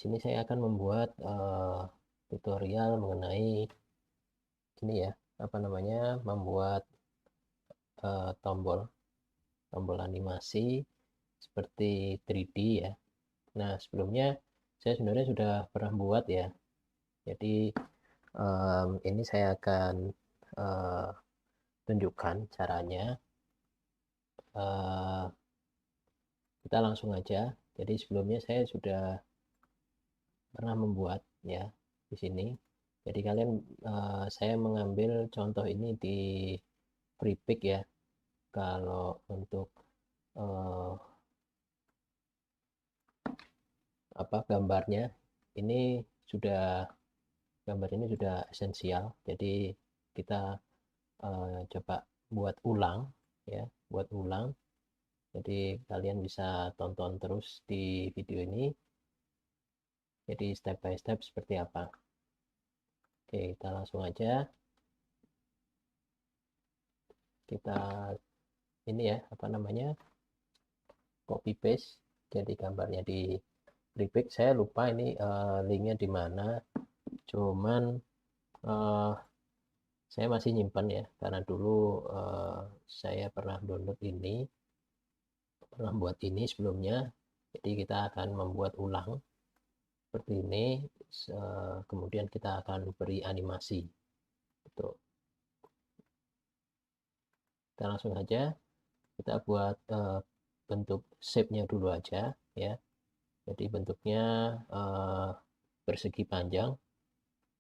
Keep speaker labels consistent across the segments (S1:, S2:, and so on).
S1: sini saya akan membuat tutorial mengenai ini ya, apa namanya, membuat tombol animasi seperti 3D ya. Nah, sebelumnya saya sebenarnya sudah pernah buat ya. Jadi ini saya akan eh, tunjukkan caranya. Eh, kita langsung aja. Jadi sebelumnya saya sudah pernah membuat ya di sini. Jadi kalian saya mengambil contoh ini di FreePic ya. Kalau untuk eh, apa gambarnya ini sudah gambar ini sudah esensial. Jadi kita coba buat ulang ya, buat ulang. Jadi kalian bisa tonton terus di video ini. Jadi step by step seperti apa. Oke, kita langsung aja. Kita ini ya, apa namanya, copy paste. Jadi gambarnya di repick. Saya lupa ini linknya di mana. Cuman uh, saya masih nyimpan ya, karena dulu saya pernah download ini, pernah buat ini sebelumnya. Jadi kita akan membuat ulang seperti ini. Kemudian kita akan beri animasi. Betul. Kita langsung aja. Kita buat bentuk shape-nya dulu aja ya. Jadi bentuknya persegi panjang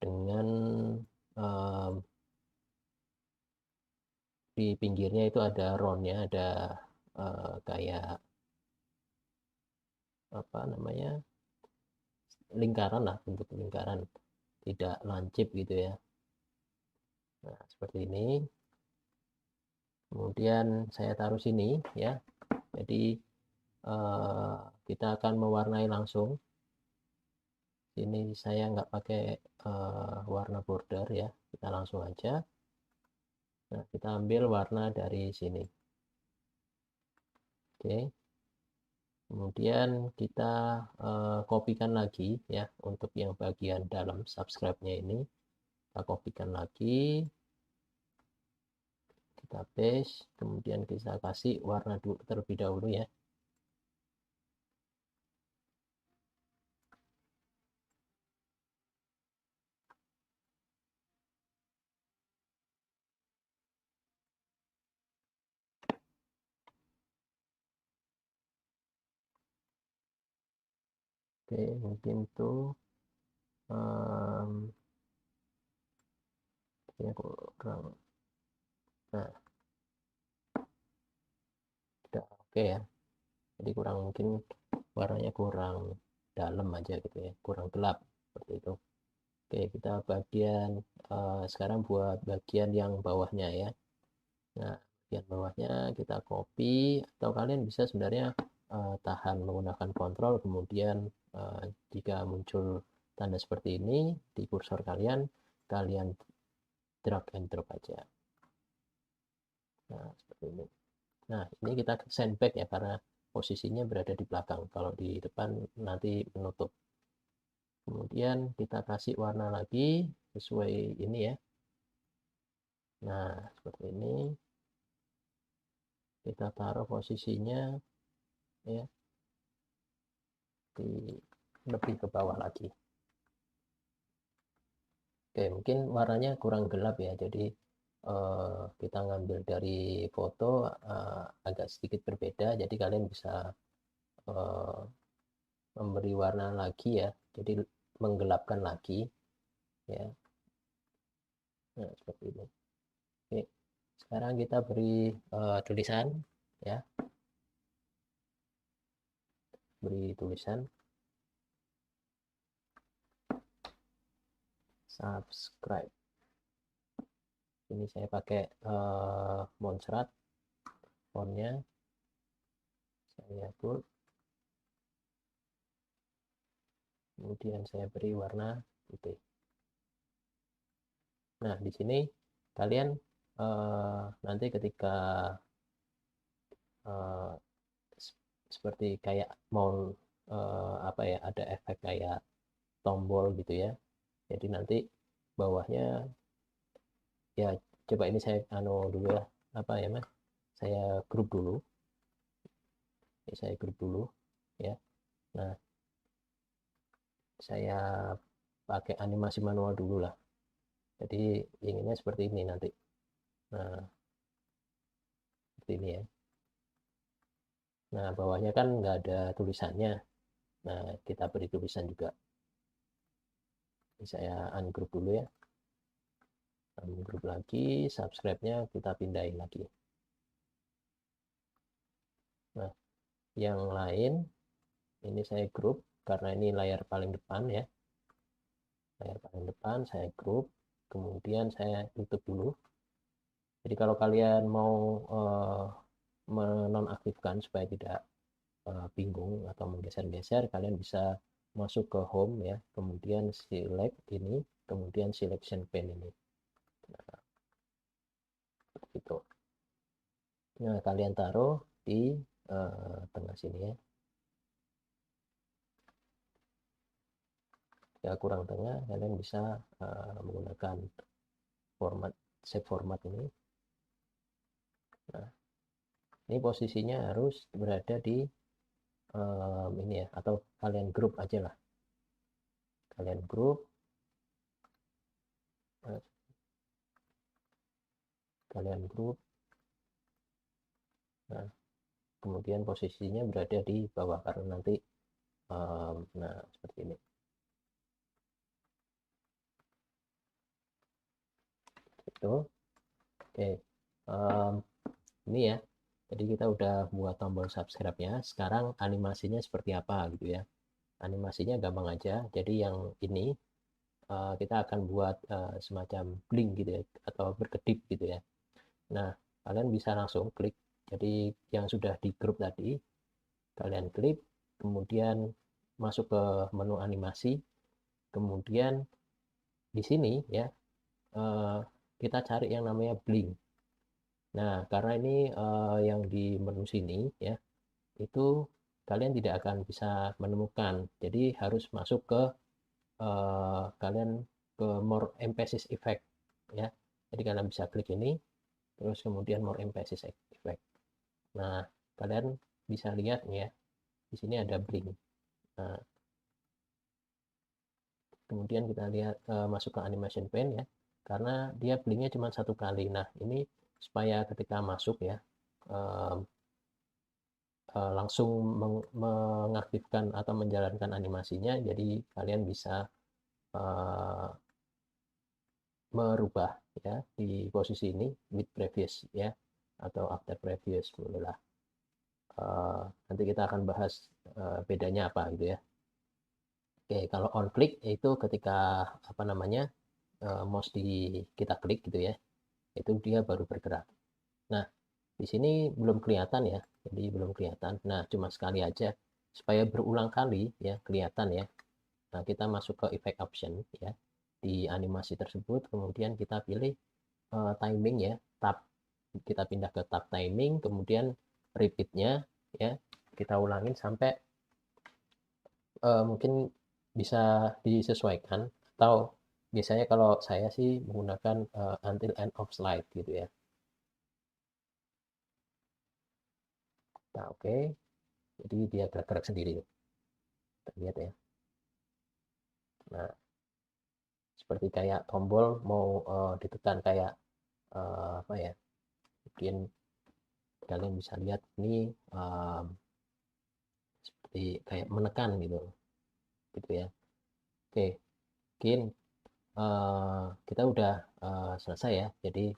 S1: dengan um, di pinggirnya itu ada roundnya, ada kayak apa namanya, lingkaran lah, bentuk lingkaran, tidak lancip gitu ya. Nah, seperti ini. Kemudian saya taruh sini ya. Jadi uh, kita akan mewarnai langsung. Ini saya nggak pakai warna border ya. Kita langsung aja. Nah, kita ambil warna dari sini. Oke. Kemudian kita kopikan lagi ya untuk yang bagian dalam subscribe-nya ini. Kita kopikan lagi, kita paste, kemudian kita kasih warna terlebih dahulu ya. Oke, mungkin itu ya kurang. Nah, udah oke ya. Jadi kurang, mungkin warnanya kurang dalam aja gitu ya, kurang gelap seperti itu. Oke, kita bagian sekarang buat bagian yang bawahnya ya. Nah, bagian bawahnya kita copy, atau kalian bisa sebenarnya tahan menggunakan kontrol, kemudian jika muncul tanda seperti ini di kursor kalian, kalian drag and drop aja. Nah, seperti ini. Nah, ini kita sandbag ya, karena posisinya berada di belakang. Kalau di depan nanti menutup. Kemudian kita kasih warna lagi sesuai ini ya. Nah, seperti ini. Kita taruh posisinya ya di lebih ke bawah lagi. Oke, mungkin warnanya kurang gelap ya, jadi kita ngambil dari foto agak sedikit berbeda, jadi kalian bisa eh, memberi warna lagi ya, jadi menggelapkan lagi ya. Nah, seperti ini. Oke, sekarang kita beri tulisan ya, beri tulisan subscribe. Ini saya pakai Montserrat fontnya, saya put, kemudian saya beri warna putih. Nah, di sini kalian nanti ketika uh, seperti kayak mau apa ya, ada efek kayak tombol gitu ya. Jadi nanti bawahnya ya, coba ini saya dulu ya, apa ya Mas, saya grup dulu. Ini saya grup dulu ya. Nah, saya pakai animasi manual dulu lah. Jadi inginnya seperti ini nanti. Nah, seperti ini ya. Nah, bawahnya kan nggak ada tulisannya. Nah, kita beri tulisan juga. Ini saya ungroup dulu ya. Ungroup lagi, subscribe-nya kita pindahin lagi. Nah, yang lain ini saya grup karena ini layar paling depan ya. Layar paling depan saya grup, kemudian saya tutup dulu. Jadi kalau kalian mau menonaktifkan supaya tidak bingung atau menggeser-geser, kalian bisa masuk ke home ya, kemudian select ini, kemudian selection pane ini. Nah, gitu. Nah, kalian taruh di tengah sini ya. Ya kurang tengah, kalian bisa menggunakan format save format ini. Nah, ini posisinya harus berada di ini ya, atau kalian grup aja lah. Kalian grup, kalian grup. Nah, kemudian posisinya berada di bawah karena nanti nah seperti ini. Itu oke. Ini ya, jadi kita udah buat tombol subscribe-nya. Sekarang animasinya seperti apa gitu ya. Animasinya gampang aja. Jadi yang ini kita akan buat semacam blink gitu ya, atau berkedip gitu ya. Nah, kalian bisa langsung klik. Jadi yang sudah di grup tadi kalian klik, kemudian masuk ke menu animasi, kemudian di sini ya kita cari yang namanya blink. Nah, karena ini yang di menu sini ya, itu kalian tidak akan bisa menemukan. Jadi harus masuk ke kalian ke more emphasis effect ya. Jadi kalian bisa klik ini, terus kemudian more emphasis effect. Nah, kalian bisa lihat ya, di sini ada blink. Nah, kemudian kita lihat masuk ke animation pane ya, karena dia blinknya cuma satu kali. Nah, ini supaya ketika masuk ya, langsung mengaktifkan atau menjalankan animasinya, jadi kalian bisa merubah ya di posisi ini with previous ya, atau after previous bolehlah. Nanti kita akan bahas bedanya apa gitu ya. Oke, kalau on click itu ketika apa namanya mouse kita klik gitu ya, itu dia baru bergerak. Nah, di sini belum kelihatan ya, jadi belum kelihatan. Nah, cuma sekali aja supaya berulang kali ya kelihatan ya. Nah, kita masuk ke effect option ya di animasi tersebut, kemudian kita pilih timing ya, tab, kita pindah ke tab timing, kemudian repeatnya ya kita ulangin sampai mungkin bisa disesuaikan, atau biasanya kalau saya sih menggunakan until end of slide gitu ya. Nah, oke. Jadi dia gerak-gerak sendiri. Kita lihat ya. Nah, seperti kayak tombol mau ditekan kayak apa ya? Mungkin kalian bisa lihat ini seperti kayak menekan gitu. Gitu ya. Oke, mungkin kita udah selesai ya. Jadi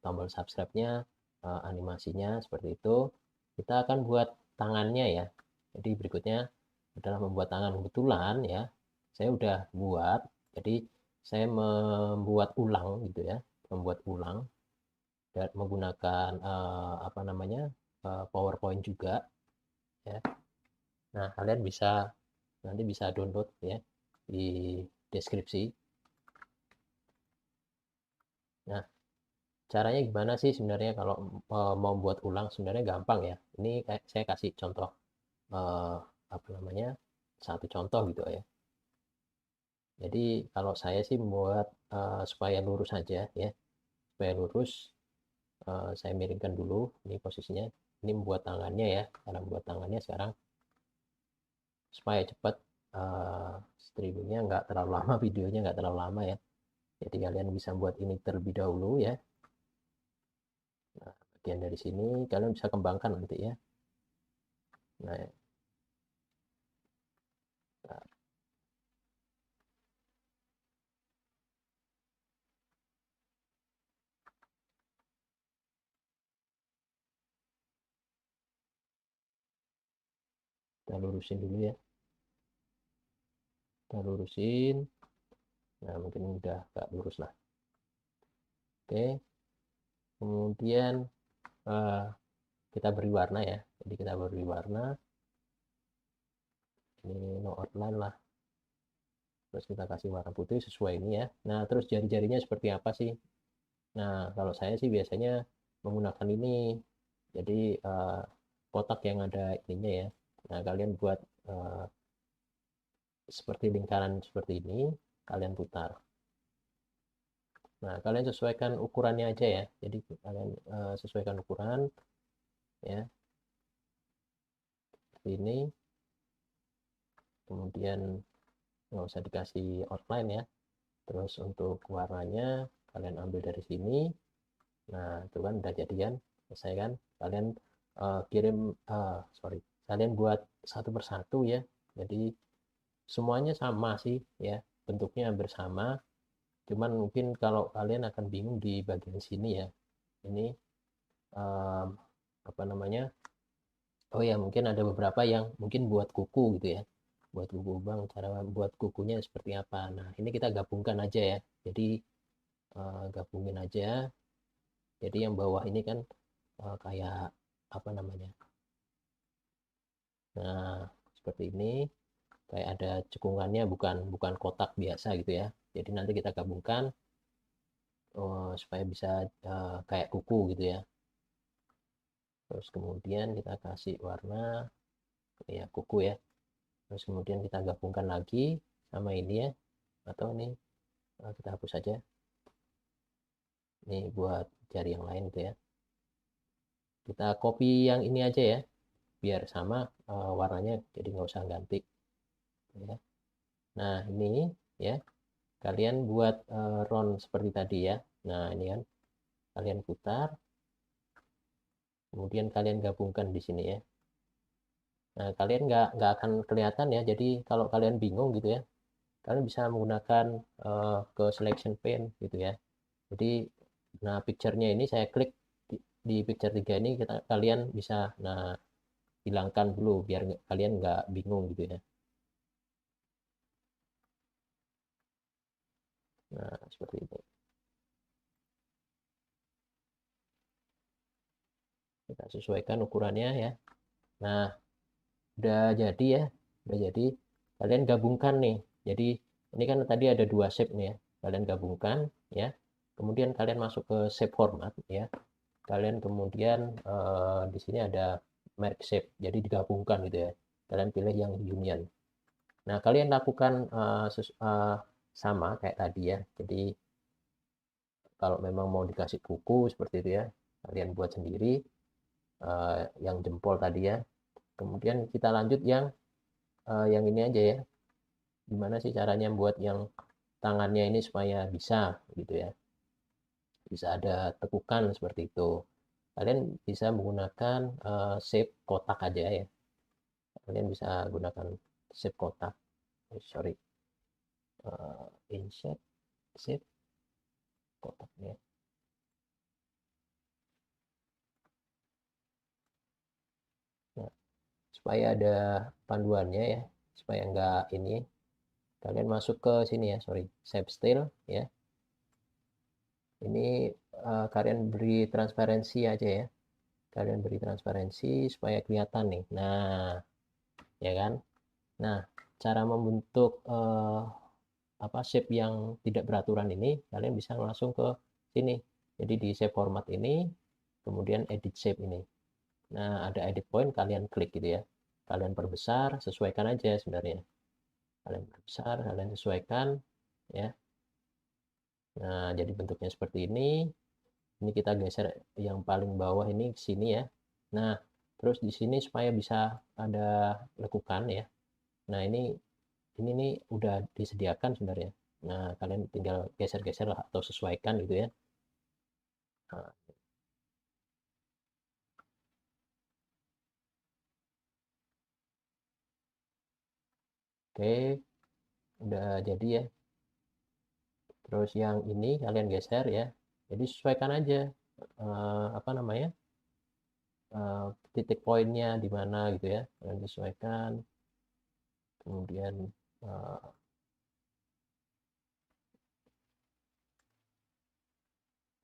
S1: tombol subscribe-nya, animasinya seperti itu. Kita akan buat tangannya ya. Jadi berikutnya adalah membuat tangan. Kebetulan ya, saya udah buat. Jadi saya membuat ulang gitu ya, membuat ulang dan menggunakan apa namanya PowerPoint juga ya. Nah, kalian bisa nanti bisa download ya di deskripsi. Nah, caranya gimana sih sebenarnya kalau mau buat ulang? Sebenarnya gampang ya. Ini saya kasih contoh apa namanya, satu contoh gitu ya. Jadi kalau saya sih membuat supaya lurus saja ya, supaya lurus, saya miringkan dulu ini posisinya. Ini membuat tangannya ya, cara membuat tangannya sekarang supaya cepat, streamingnya nggak terlalu lama, videonya nggak terlalu lama ya. Jadi kalian bisa buat ini terlebih dahulu ya. Nah, bagian dari sini kalian bisa kembangkan nanti ya. Nah, nah, kita lurusin dulu ya. Kita lurusin. Nah, mungkin udah nggak lurus lah. Oke. Kemudian uh, kita beri warna ya. Jadi kita beri warna. Ini no outline lah. Terus kita kasih warna putih sesuai ini ya. Nah, terus jari-jarinya seperti apa sih? Nah, kalau saya sih biasanya menggunakan ini. Jadi kotak yang ada ininya ya. Nah, kalian buat uh, seperti lingkaran seperti ini, kalian putar. Nah, kalian sesuaikan ukurannya aja ya. Jadi kalian sesuaikan ukuran ya. Seperti ini. Kemudian nggak usah dikasih outline ya. Terus untuk warnanya kalian ambil dari sini. Nah, itu kan udah jadian, selesai kan? Kalian kirim, sorry, kalian buat satu persatu ya. Jadi semuanya sama sih ya, bentuknya hampir sama. Cuman mungkin kalau kalian akan bingung di bagian sini ya. Ini um, apa namanya? Oh ya, mungkin ada beberapa yang mungkin buat kuku gitu ya. Buat kuku bang, cara buat kukunya seperti apa. Nah, ini kita gabungkan aja ya. Jadi gabungin aja. Jadi yang bawah ini kan kayak apa namanya? Nah, seperti ini kayak ada cekungannya, bukan bukan kotak biasa gitu ya. Jadi nanti kita gabungkan supaya bisa kayak kuku gitu ya. Terus kemudian kita kasih warna ya kuku ya. Terus kemudian kita gabungkan lagi sama ini ya. Atau ini kita hapus saja. Ini buat jari yang lain gitu ya. Kita copy yang ini aja ya, biar sama warnanya, jadi nggak usah ganti ya. Nah, ini ya, kalian buat round seperti tadi ya. Nah, ini kan kalian putar, kemudian kalian gabungkan di sini ya. Nah, kalian nggak akan kelihatan ya. Jadi kalau kalian bingung gitu ya, kalian bisa menggunakan ke selection pane gitu ya. Jadi nah, picture-nya ini saya klik di picture 3 ini, kalian bisa nah hilangkan dulu biar kalian nggak bingung gitu ya. Nah, seperti itu. Kita sesuaikan ukurannya ya. Nah, udah jadi ya. Udah jadi. Kalian gabungkan nih. Jadi, ini kan tadi ada dua shape nih ya. Kalian gabungkan ya. Kemudian kalian masuk ke shape format ya. Kalian kemudian di sini ada merge shape. Jadi digabungkan gitu ya. Kalian pilih yang union. Nah, kalian lakukan sama kayak tadi ya. Jadi, kalau memang mau dikasih kuku seperti itu ya, kalian buat sendiri yang jempol tadi ya. Kemudian kita lanjut yang ini aja ya. Gimana sih caranya buat yang tangannya ini supaya bisa gitu ya. Bisa ada tekukan seperti itu. Kalian bisa menggunakan shape kotak aja ya. Kalian bisa gunakan shape kotak. Sorry. Insert shape kotaknya. Nah, supaya ada panduannya ya, supaya enggak ini, kalian masuk ke sini ya, sorry, shape style ya. Ini kalian beri transparansi aja ya, kalian beri transparansi supaya kelihatan nih. Nah, ya kan. Nah, cara membentuk apa shape yang tidak beraturan ini, kalian bisa langsung ke sini. Jadi di shape format ini, kemudian edit shape ini. Nah, ada edit point, kalian klik gitu ya. kalian perbesar, sesuaikan aja sebenarnya. Kalian perbesar, kalian sesuaikan ya. Nah, jadi bentuknya seperti ini. Ini kita geser yang paling bawah ini ke sini ya. Nah, terus di sini supaya bisa ada lekukan ya. Nah, ini nih udah disediakan sebenarnya. Nah, kalian tinggal geser-geser lah atau sesuaikan gitu ya. Nah, oke, udah jadi ya. Terus yang ini kalian geser ya. Jadi sesuaikan aja apa namanya? Titik poinnya di mana gitu ya. Kalian sesuaikan. Kemudian eh,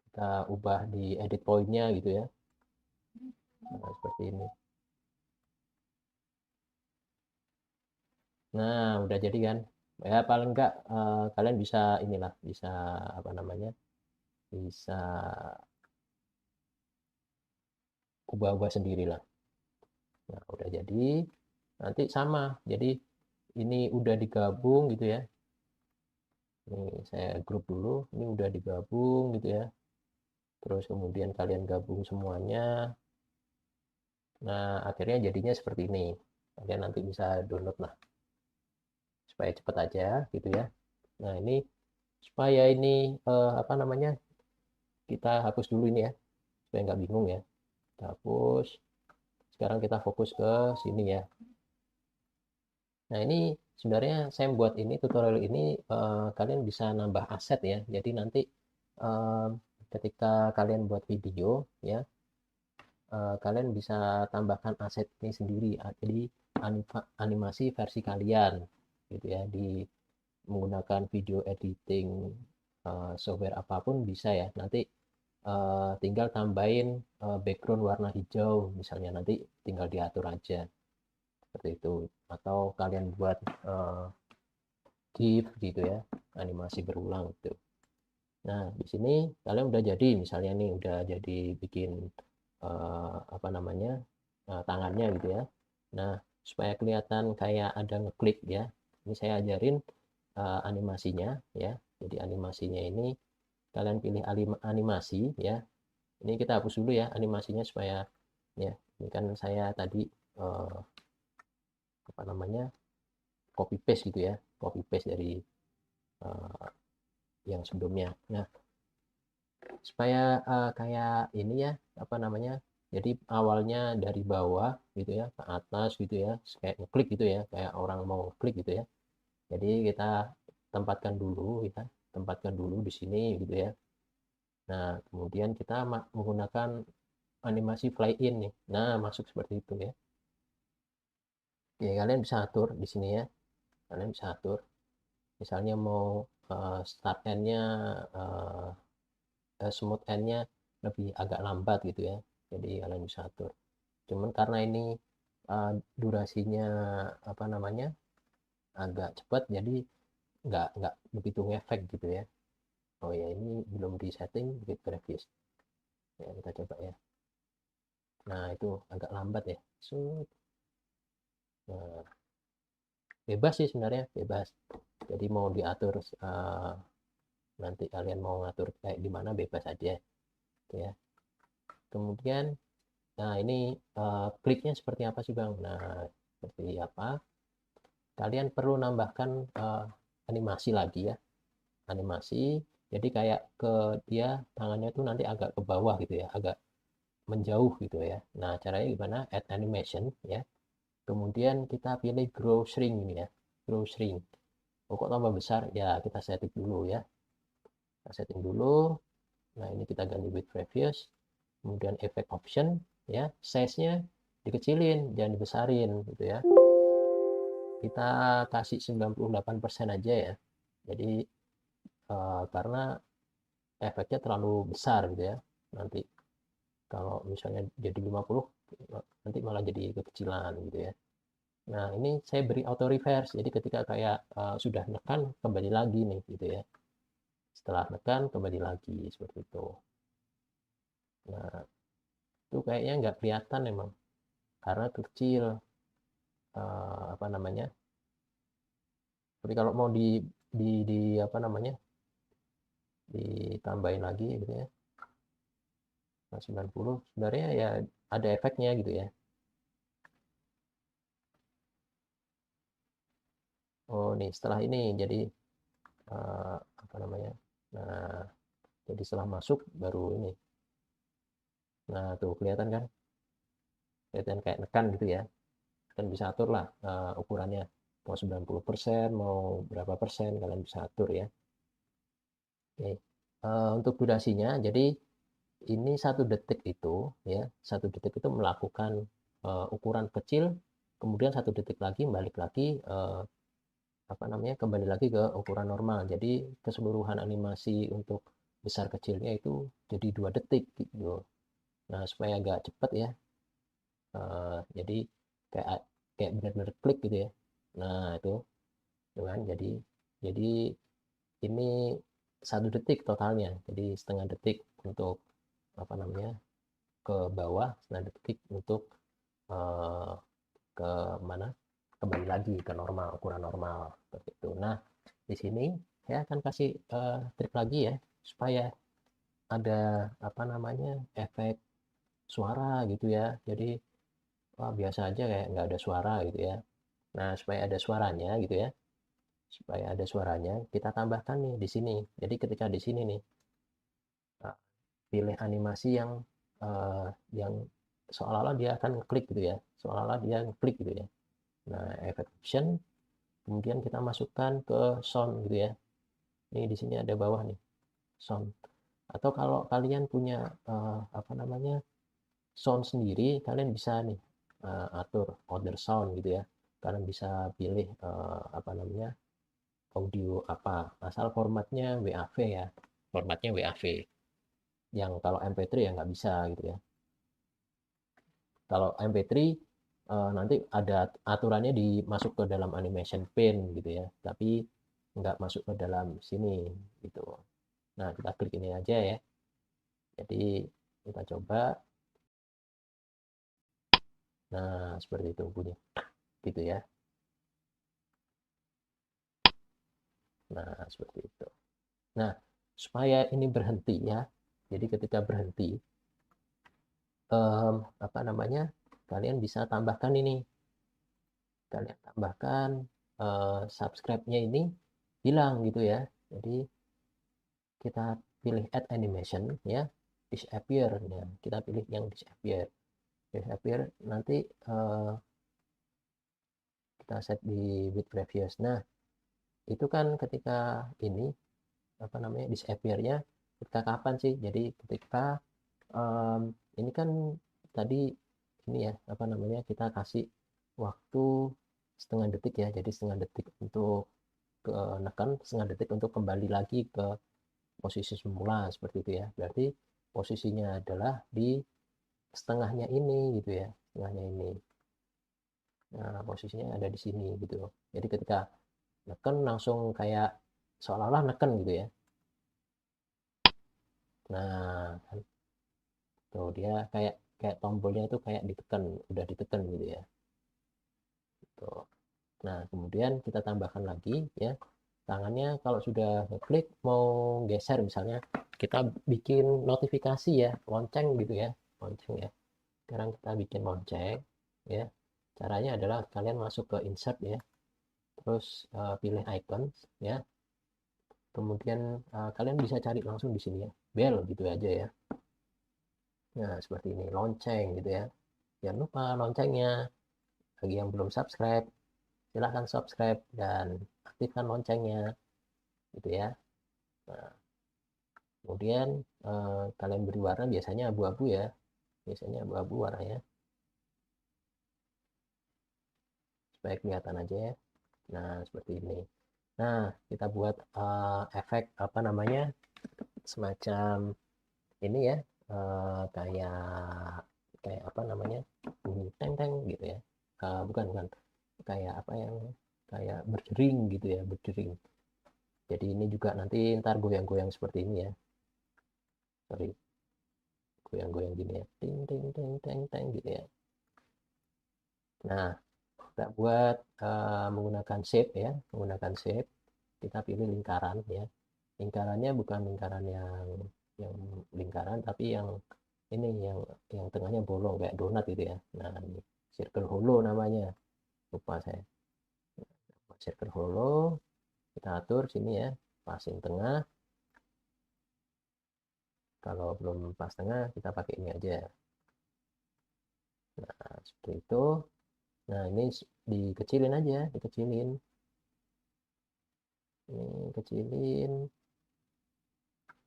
S1: kita ubah di edit pointnya gitu ya. Nah, seperti ini. Nah, udah jadi kan? Ya paling enggak kalian bisa inilah, bisa apa namanya? Bisa ubah-ubah sendiri lah. Nah, udah jadi. Nanti sama. Jadi ini udah digabung gitu ya. Ini saya grup dulu. Ini udah digabung gitu ya. Terus kemudian kalian gabung semuanya. Nah, akhirnya jadinya seperti ini. Kalian nanti bisa download lah supaya cepat aja gitu ya. Nah, ini supaya ini apa namanya? Kita hapus dulu ini ya supaya nggak bingung ya. Kita hapus. Sekarang kita fokus ke sini ya. Nah, ini sebenarnya saya buat ini tutorial ini kalian bisa nambah aset ya. Jadi nanti eh, ketika kalian buat video ya, kalian bisa tambahkan aset ini sendiri. Jadi animasi versi kalian gitu ya di menggunakan video editing software apapun bisa ya. Nanti tinggal tambahin background warna hijau misalnya, nanti tinggal diatur aja seperti itu, atau kalian buat GIF gitu ya, animasi berulang gitu. Nah, di sini kalian udah jadi misalnya nih udah jadi bikin apa namanya tangannya gitu ya. Nah, supaya kelihatan kayak ada ngeklik ya, ini saya ajarin animasinya ya. Jadi animasinya ini kalian pilih animasi ya. Ini kita hapus dulu ya animasinya supaya ya, ini kan saya tadi apa namanya copy paste gitu ya, copy paste dari uh, yang sebelumnya. Nah, supaya kayak ini ya, apa namanya, jadi awalnya dari bawah gitu ya ke atas gitu ya, kayak ngeklik gitu ya, kayak orang mau klik gitu ya. Jadi kita tempatkan dulu ya, tempatkan dulu di sini gitu ya. Nah, kemudian kita menggunakan animasi fly in nih. Nah, masuk seperti itu ya. Ya, kalian bisa atur di sini ya. Kalian bisa atur. Misalnya mau start end-nya smooth end-nya lebih agak lambat gitu ya. Jadi kalian bisa atur. Cuman karena ini durasinya apa namanya agak cepat, jadi nggak begitu ngefek gitu ya. Oh ya, ini belum di setting with previous. Ya, kita coba ya. Nah, itu agak lambat ya. So, nah, bebas sih sebenarnya, bebas. Jadi mau diatur nanti kalian mau ngatur kayak gimana bebas aja ya. Kemudian nah ini kliknya seperti apa sih Bang? Nah, seperti apa? Kalian perlu nambahkan animasi lagi ya. Animasi. Jadi kayak ke dia tangannya tuh nanti agak ke bawah gitu ya, agak menjauh gitu ya. Nah, caranya gimana? Add animation ya. Kemudian kita pilih grow shrink ini ya. Grow shrink. Oh, kok tambah besar? Ya, kita setting dulu ya. Kita setting dulu. Nah, ini kita ganti with previous. Kemudian effect option ya, size-nya dikecilin, jangan dibesarin gitu ya. Kita kasih 98% aja ya. Jadi karena efeknya terlalu besar gitu ya. Nanti kalau misalnya jadi 50 nanti malah jadi kekecilan gitu ya. Nah, ini saya beri auto reverse. Jadi ketika kayak sudah nekan kembali lagi nih gitu ya. Setelah nekan kembali lagi seperti itu. Nah, itu kayaknya nggak kelihatan emang karena kecil. apa namanya, tapi kalau mau di apa namanya, ditambahin lagi gitu ya, nah 90 sebenarnya ya ada efeknya gitu ya. Oh nih setelah ini jadi apa namanya, nah jadi setelah masuk baru ini, nah tuh kelihatan kan, kelihatan kayak nekan gitu ya, kan bisa atur lah ukurannya, mau 90% mau berapa persen kalian bisa atur ya. Oke. Untuk durasinya jadi ini 1 detik itu ya, 1 detik itu melakukan ukuran kecil, kemudian 1 detik lagi balik lagi apa namanya, kembali lagi ke ukuran normal. Jadi keseluruhan animasi untuk besar kecilnya itu jadi 2 detik gitu. Nah supaya agak cepet ya, jadi kayak kayak benar-benar klik gitu ya. Nah itu kan jadi ini 1 detik totalnya. Jadi setengah detik untuk apa namanya, ke bawah, setengah detik untuk eh, ke mana, kembali lagi ke normal, ukuran normal seperti itu. Nah di sini saya akan kasih trik lagi ya, supaya ada apa namanya, efek suara gitu ya. Jadi wah, biasa aja kayak nggak ada suara gitu ya. Nah supaya ada suaranya gitu ya, supaya ada suaranya kita tambahkan nih di sini. Jadi ketika di sini nih pilih animasi yang seolah-olah dia akan ngeklik gitu ya, seolah-olah dia ngeklik gitu ya. Nah efek option, kemudian kita masukkan ke sound gitu ya. Ini di sini ada bawah nih sound. Atau kalau kalian punya apa namanya, sound sendiri, kalian bisa nih atur other sound gitu ya. Kalian bisa pilih apa namanya, audio apa, asal formatnya WAV ya, formatnya WAV. Yang kalau MP3 ya nggak bisa gitu ya. Kalau MP3 nanti ada aturannya dimasuk ke dalam animation pane gitu ya, tapi nggak masuk ke dalam sini gitu. Nah kita klik ini aja ya. Jadi kita coba. Nah seperti itu bunyi gitu ya. Nah seperti itu. Nah supaya ini berhenti ya, jadi ketika berhenti apa namanya, kalian bisa tambahkan ini, kalian tambahkan subscribe-nya ini hilang gitu ya. Jadi kita pilih add animation ya, disappear ya, kita pilih yang disappear nanti kita set di with previous. Nah itu kan ketika ini apa namanya, disappear-nya ketika kapan sih, jadi ketika ini kan tadi ini ya apa namanya, kita kasih waktu setengah detik ya, jadi setengah detik untuk neken, setengah detik untuk kembali lagi ke posisi semula seperti itu ya. Berarti posisinya adalah di setengahnya ini gitu ya, setengahnya ini. Nah posisinya ada di sini gitu. Jadi ketika neken langsung kayak seolah-olah neken gitu ya. Nah kan tuh dia kayak kayak tombolnya itu kayak ditekan, udah ditekan gitu ya. Tuh. Nah kemudian kita tambahkan lagi ya, tangannya kalau sudah ngeklik mau geser misalnya, kita bikin notifikasi ya, lonceng gitu ya, lonceng ya. Sekarang kita bikin lonceng ya. Caranya adalah kalian masuk ke insert ya, terus pilih icon ya, kemudian kalian bisa cari langsung di sini ya, bell gitu aja ya. Nah seperti ini lonceng gitu ya, jangan lupa loncengnya. Bagi yang belum subscribe, silahkan subscribe dan aktifkan loncengnya gitu ya. Nah kemudian kalian beri warna, biasanya abu-abu ya, biasanya abu-abu warnanya supaya kelihatan aja ya. Nah seperti ini. Nah kita buat efek apa namanya, semacam ini ya, kayak kayak apa namanya, bunyi teng teng gitu ya. Bukan kayak apa yang kayak berdering gitu ya, berdering. Jadi ini juga nanti ntar goyang-goyang seperti ini ya, sorry, goyang-goyang gini ya, ting ting ting ting ting gitu ya. Nah Kita buat menggunakan shape ya, menggunakan shape. Kita pilih lingkaran ya. Lingkarannya bukan lingkaran yang lingkaran, tapi yang ini yang tengahnya bolong kayak donat gitu ya. Nah, ini circle hollow namanya. Lupa saya. Circle hollow, kita atur sini ya, pasin tengah. Kalau belum pas tengah, kita pakai ini aja. Nah, seperti itu. Nah, ini dikecilin aja, dikecilin. Ini kecilin.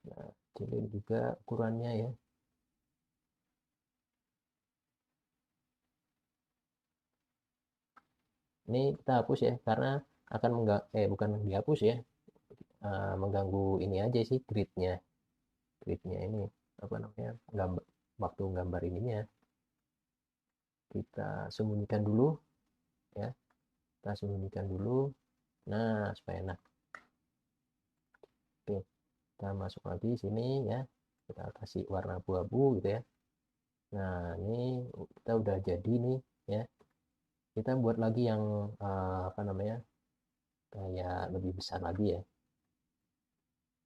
S1: Nah, kecilin juga ukurannya ya. Ini kita hapus ya, karena akan bukan dihapus ya, mengganggu ini aja sih gridnya ini apa namanya waktu gambar ininya kita sembunyikan dulu ya, kita sembunyikan dulu. Nah, supaya enak. Oke, kita masuk lagi sini ya, kita kasih warna abu-abu gitu ya. Nah, ini kita udah jadi nih ya, kita buat lagi yang apa namanya kayak lebih besar lagi ya.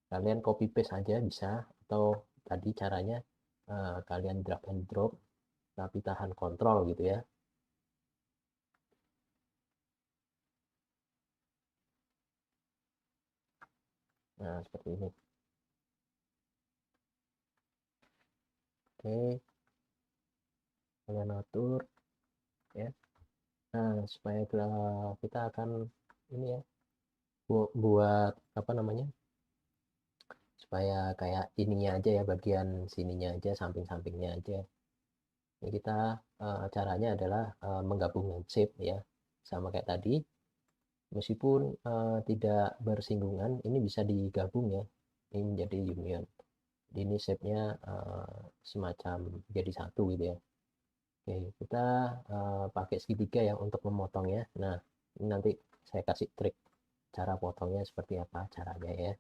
S1: Kalian copy paste aja bisa, atau tadi caranya kalian drag and drop tapi tahan kontrol gitu ya. Nah, seperti ini. Oke, kalian atur ya. Nah, supaya kita akan ini ya, buat apa namanya, supaya kayak ininya aja ya, bagian sininya aja, samping-sampingnya aja. Ini kita caranya adalah menggabungkan shape ya, sama kayak tadi. Meskipun tidak bersinggungan, ini bisa digabung ya, ini menjadi union. Jadi ini shape-nya semacam jadi satu gitu ya. Oke, kita pakai segitiga yang untuk memotongnya. Nah, ini nanti saya kasih trik cara potongnya seperti apa caranya ya.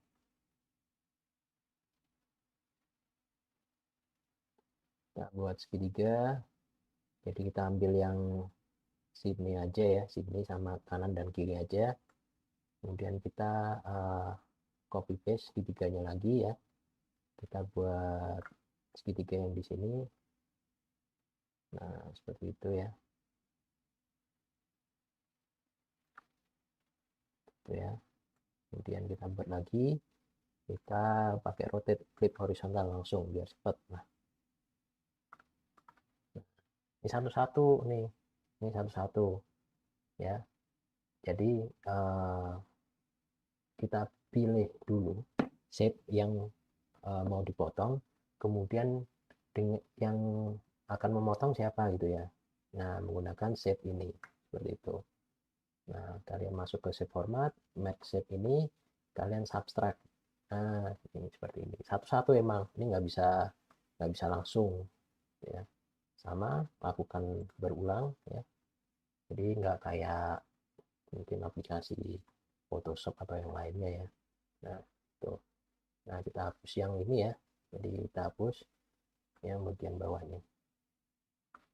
S1: Kita buat segitiga, jadi kita ambil yang sini aja ya, sini sama kanan dan kiri aja. Kemudian kita copy paste segitiganya lagi ya. Kita buat segitiga yang di sini. Nah, seperti itu ya. Itu ya. Kemudian kita buat lagi. Kita pakai rotate flip horizontal langsung biar cepat. Nah, ini satu-satu nih. Ini satu-satu ya. Jadi kita pilih dulu shape yang mau dipotong, kemudian yang akan memotong siapa gitu ya. Nah, menggunakan shape ini seperti itu. Nah, kalian masuk ke shape format, match shape ini, kalian subtract. Nah, ini seperti ini. Satu-satu emang, ini nggak bisa langsung ya. Sama, lakukan berulang ya. Jadi nggak kayak mungkin aplikasi Photoshop atau yang lainnya ya. Nah, tuh. Nah, kita hapus yang ini ya. Jadi kita hapus yang bagian bawahnya.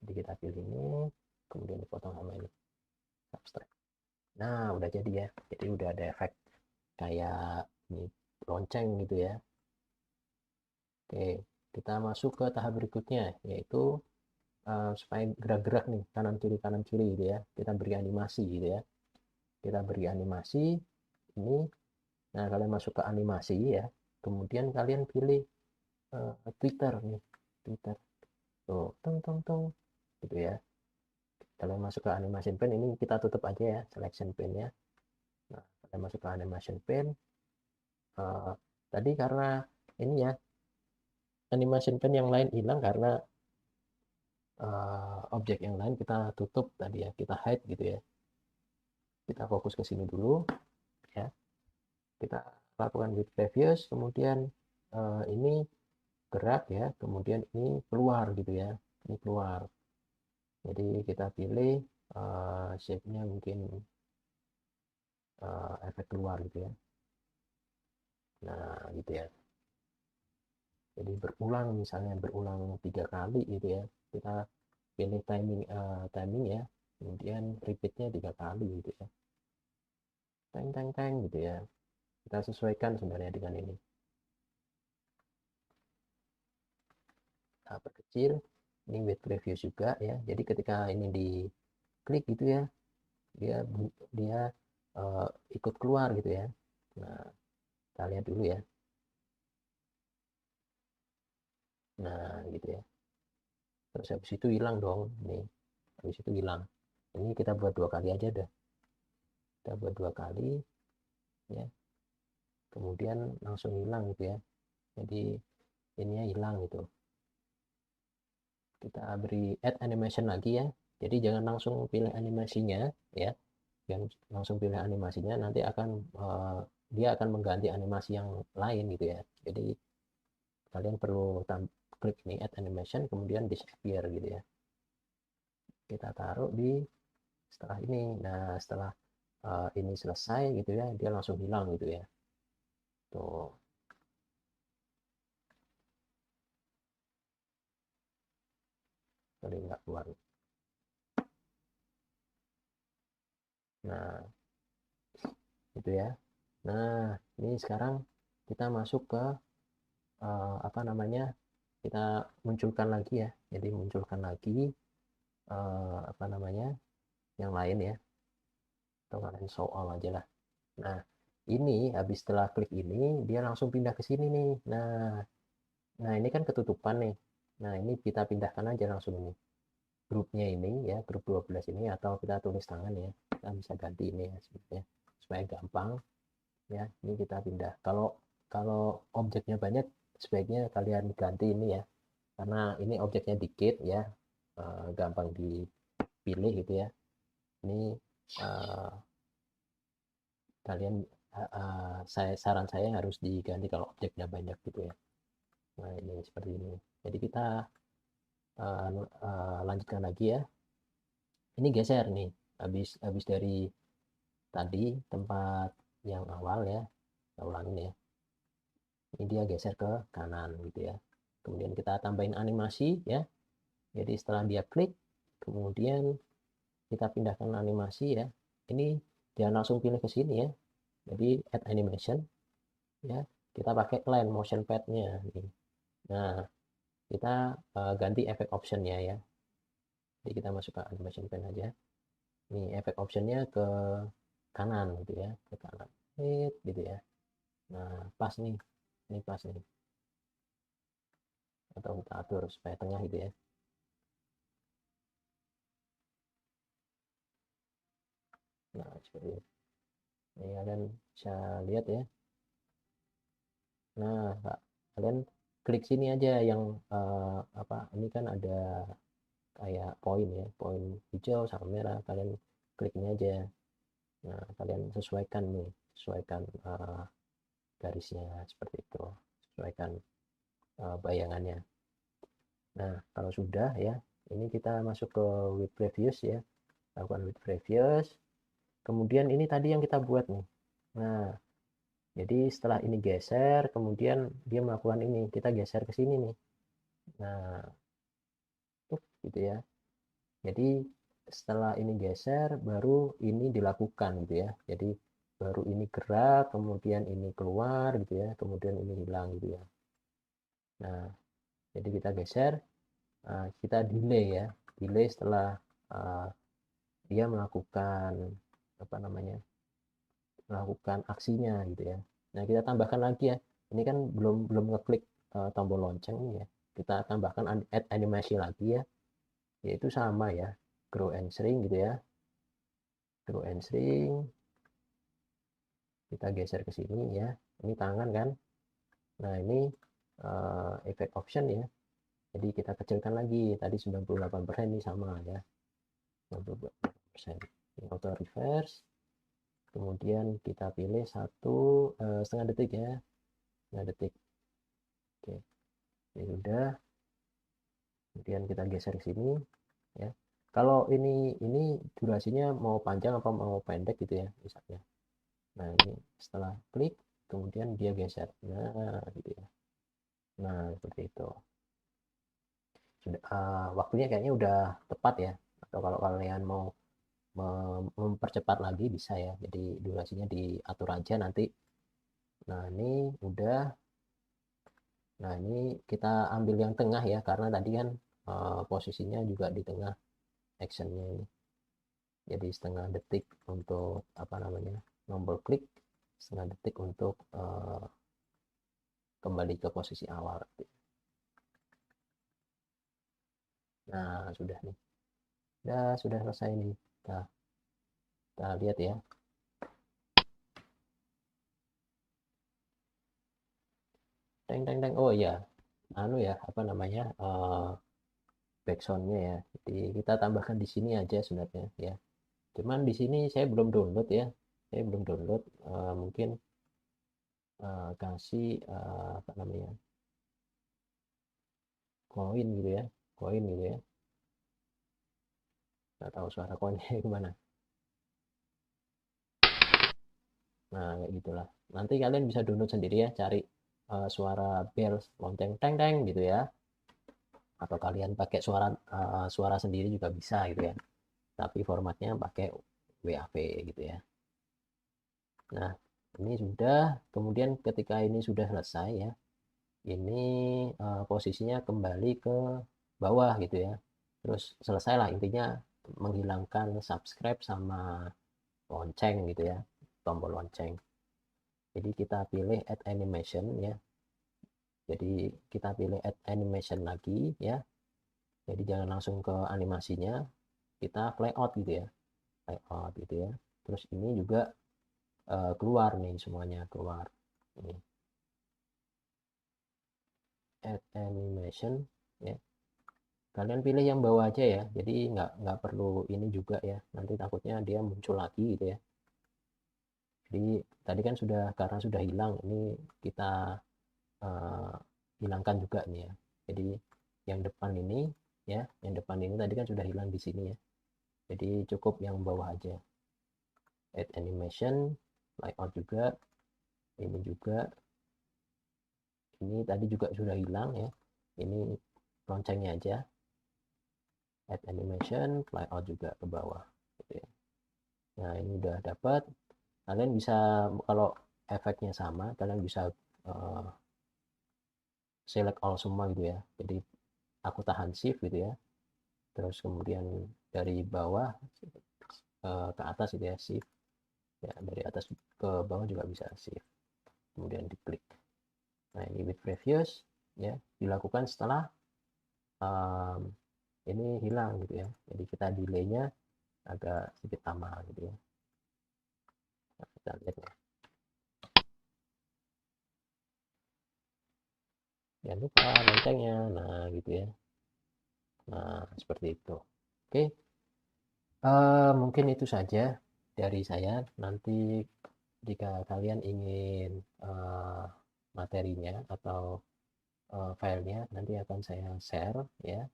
S1: Jadi kita pilih ini, kemudian dipotong sama ini. Subtract. Nah, udah jadi ya. Jadi udah ada efek kayak ini lonceng gitu ya. Oke, kita masuk ke tahap berikutnya, yaitu supaya gerak-gerak nih kanan kiri gitu ya. Kita beri animasi gitu ya. Kita beri animasi ini. Nah, kalian masuk ke animasi ya. Kemudian kalian pilih Twitter nih, Twitter. Tuh, tong tong tong gitu ya. Kalian masuk ke animation pen, ini kita tutup aja ya selection pen ya. Nah, kalian masuk ke animation pen. Uh, Tadi karena ini ya, animation pen yang lain hilang karena objek yang lain kita tutup tadi ya, kita hide gitu ya. Kita fokus ke sini dulu ya. Kita lakukan with previous, kemudian ini gerak ya, kemudian ini keluar gitu ya. Ini keluar. Jadi kita pilih shape-nya mungkin efek keluar gitu ya. Nah, gitu ya. Jadi berulang, misalnya berulang 3 kali gitu ya. Kita pilih timing ya. kemudian repeatnya 3 kali gitu ya, teng teng teng gitu ya. Kita sesuaikan sebenarnya dengan ini. Perkecil, ini with preview juga ya, jadi ketika ini diklik gitu ya, dia dia ikut keluar gitu ya. Nah, kita lihat dulu ya. Nah, gitu ya. Terus habis itu hilang dong. Nih, habis itu hilang. Ini kita buat 2 kali aja dah. Kita buat 2 kali ya. Kemudian langsung hilang gitu ya. Jadi ininya hilang gitu. Kita beri add animation lagi ya. Jadi jangan langsung pilih animasinya ya. Jangan langsung pilih animasinya, nanti akan dia akan mengganti animasi yang lain gitu ya. Jadi kalian perlu klik nih add animation, kemudian disappear gitu ya. Kita taruh di setelah ini. Nah, setelah ini selesai gitu ya, dia langsung hilang gitu ya. Tuh, kali nggak keluar. Nah, itu ya. Nah, ini sekarang kita masuk ke apa namanya? Kita munculkan lagi ya. Jadi munculkan lagi apa namanya? Yang lain ya. Atau kalian show all aja lah. Nah, ini habis setelah klik ini, dia langsung pindah ke sini nih. Nah, ini kan ketutupan nih. Nah, ini kita pindahkan aja langsung ini. Grupnya ini ya, grup 12 ini, atau kita tulis tangan ya. Kita bisa ganti ini ya sebenarnya supaya gampang ya. Ini kita pindah. Kalau kalau objeknya banyak, sebaiknya kalian ganti ini ya. Karena ini objeknya dikit ya, gampang dipilih gitu ya. Ini kalian saran saya harus diganti kalau objeknya banyak gitu ya. Nah, ini seperti ini. Jadi kita lanjutkan lagi ya. Ini geser nih. Habis dari tadi tempat yang awal ya. Kita ulangin ya. Ini dia geser ke kanan gitu ya. Kemudian kita tambahin animasi ya. Jadi setelah dia klik, kemudian kita pindahkan animasi ya. Ini jangan langsung pilih ke sini ya. Jadi add animation ya. Kita pakai line motion pad-nya nih. Nah, kita ganti efek optionnya ya. Jadi kita masuk ke animation pen aja. Nih efek optionnya ke kanan gitu ya, ke kanan. Hit gitu ya. Nah, pas nih. Ini pas nih. Atau kita atur supaya tengah gitu ya. Nah, seperti ini. Ini kalian bisa lihat ya. Nah, kalian klik sini aja yang apa? Ini kan ada kayak poin ya, poin hijau sama merah. Kalian klik ini aja. Nah, kalian sesuaikan nih, sesuaikan garisnya seperti itu, sesuaikan bayangannya. Nah, kalau sudah ya, ini kita masuk ke with previous ya, lakukan with previous. Kemudian ini tadi yang kita buat nih. Nah, jadi setelah ini geser, kemudian dia melakukan ini, kita geser ke sini nih. Nah, tuh gitu ya. Jadi setelah ini geser, baru ini dilakukan gitu ya. Jadi baru ini gerak, kemudian ini keluar gitu ya, kemudian ini hilang gitu ya. Nah, jadi kita geser, kita delay ya, delay setelah dia melakukan apa namanya, melakukan aksinya gitu ya. Nah, kita tambahkan lagi ya, ini kan belum belum ngeklik tombol lonceng ini ya, kita tambahkan add animasi lagi ya, yaitu sama ya, grow and shrink gitu ya, grow and shrink. Kita geser ke sini ya, ini tangan kan. Nah, ini efek option ya, jadi kita kecilkan lagi, tadi 98% ini sama ya, 98%. Ini auto reverse, kemudian kita pilih 1,5 detik ya, 1,5 detik. Oke, ini sudah. Kemudian kita geser ke sini ya. Kalau ini durasinya mau panjang apa mau pendek gitu ya misalnya. Nah, ini setelah klik kemudian dia geser, nah gitu ya. Nah, seperti itu. Sudah waktunya kayaknya udah tepat ya, atau kalau kalian mau mempercepat lagi bisa ya, jadi durasinya diatur aja nanti. Nah ini udah. Nah ini kita ambil yang tengah ya, karena tadi kan posisinya juga di tengah actionnya ini. Jadi setengah detik untuk apa namanya, tombol klik, setengah detik untuk kembali ke posisi awal. Nah sudah nih, sudah selesai nih. Nah, kita lihat ya. Teng teng teng. Oh ya, anu ya, apa namanya, backsoundnya ya. Jadi kita tambahkan di sini aja sebenarnya ya. Cuman di sini saya belum download ya. Saya belum download. Mungkin kasih apa namanya, koin gitu ya, koin gitu ya. Nggak tahu suara koinnya gimana. Nah kayak gitulah. Nanti kalian bisa download sendiri ya, cari suara bell lonceng teng teng gitu ya. Atau kalian pakai suara sendiri juga bisa gitu ya. Tapi formatnya pakai WAV gitu ya. Nah, ini sudah, kemudian ketika ini sudah selesai ya, ini posisinya kembali ke bawah gitu ya. Terus selesai lah intinya, menghilangkan subscribe sama lonceng gitu ya, tombol lonceng. Jadi kita pilih add animation ya. Jadi kita pilih add animation lagi ya. Jadi jangan langsung ke animasinya, kita play out gitu ya, play out gitu ya. Terus ini juga keluar nih, semuanya keluar. Ini add animation ya. Kalian pilih yang bawah aja ya, jadi nggak perlu ini juga ya, nanti takutnya dia muncul lagi gitu ya. Jadi tadi kan sudah, karena sudah hilang, ini kita uh, hilangkan juga nih ya. Jadi yang depan ini ya, yang depan ini tadi kan sudah hilang di sini ya, jadi cukup yang bawah aja. Add animation, layout juga, ini juga, ini tadi juga sudah hilang ya, ini loncengnya aja. Add animation, layout juga ke bawah gitu ya. Nah ini udah dapat. Kalian bisa, kalau efeknya sama, kalian bisa uh, select all semua gitu ya. Jadi aku tahan shift gitu ya, terus kemudian dari bawah ke atas gitu ya, shift ya, dari atas ke bawah juga bisa shift, kemudian diklik. Nah ini with previous ya, dilakukan setelah um, ini hilang gitu ya. Jadi kita delaynya agak sedikit lama gitu ya. Nah, kita lihat ya. Jangan lupa loncengnya, nah gitu ya. Nah seperti itu. Oke, mungkin itu saja dari saya. Nanti jika kalian ingin materinya atau filenya, nanti akan saya share ya,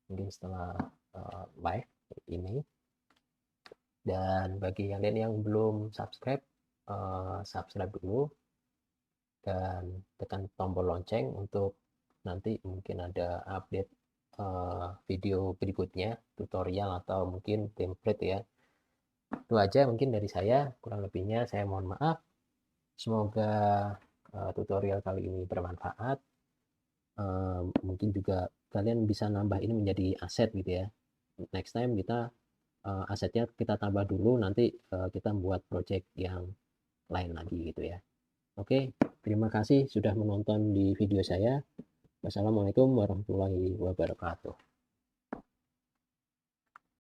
S1: mungkin setelah live ini. Dan bagi kalian yang belum subscribe, subscribe dulu dan tekan tombol lonceng untuk nanti mungkin ada update video berikutnya, tutorial atau mungkin template ya. Itu aja mungkin dari saya, kurang lebihnya saya mohon maaf. Semoga tutorial kali ini bermanfaat. Mungkin juga kalian bisa nambah ini menjadi aset gitu ya. Next time kita asetnya kita tambah dulu, nanti kita buat project yang lain lagi gitu ya. Oke, terima kasih sudah menonton di video saya. Wassalamualaikum warahmatullahi wabarakatuh.